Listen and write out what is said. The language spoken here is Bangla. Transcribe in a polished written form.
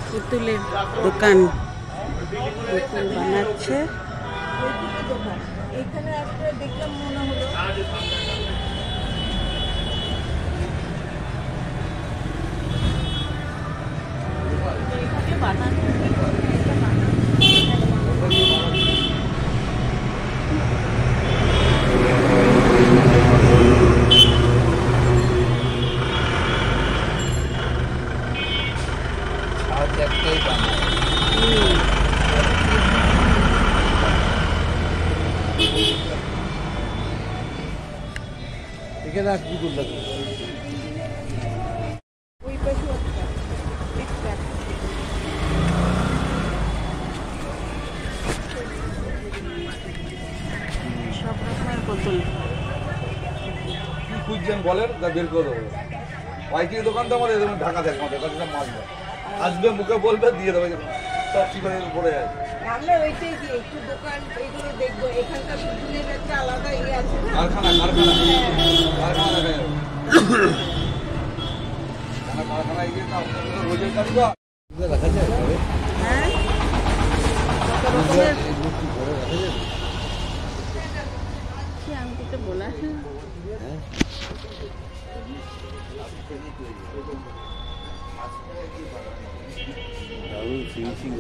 পুতুলের দোকান পুতুল বানাচ্ছে। এখানে একটা দেখলাম মনে হলো এখানে আর পুতুল লাগবে ওই পাশে সব রকমের পুতুল। কি খুঁজছেন বলেন, তা বের করে দেবো। পাইকারি দোকান তো আমার এরকম ঢাকা দেখ আমাদের কাছে মাল দেয়, আসবে মুখে বলবে দিয়ে দেবে, সব শিকারে পড়ে যায়। আমরা ওইটাই দিই একটু দোকান এইগুলো দেখবো। এখানকার পুতুলের একটা আলাদা ইয়ে আছে না, কারখানা কারখানায় গিয়ে না রোজের কাজ দেখা যায়। হ্যাঁ, কি আমি তো বলা ফিনিশিং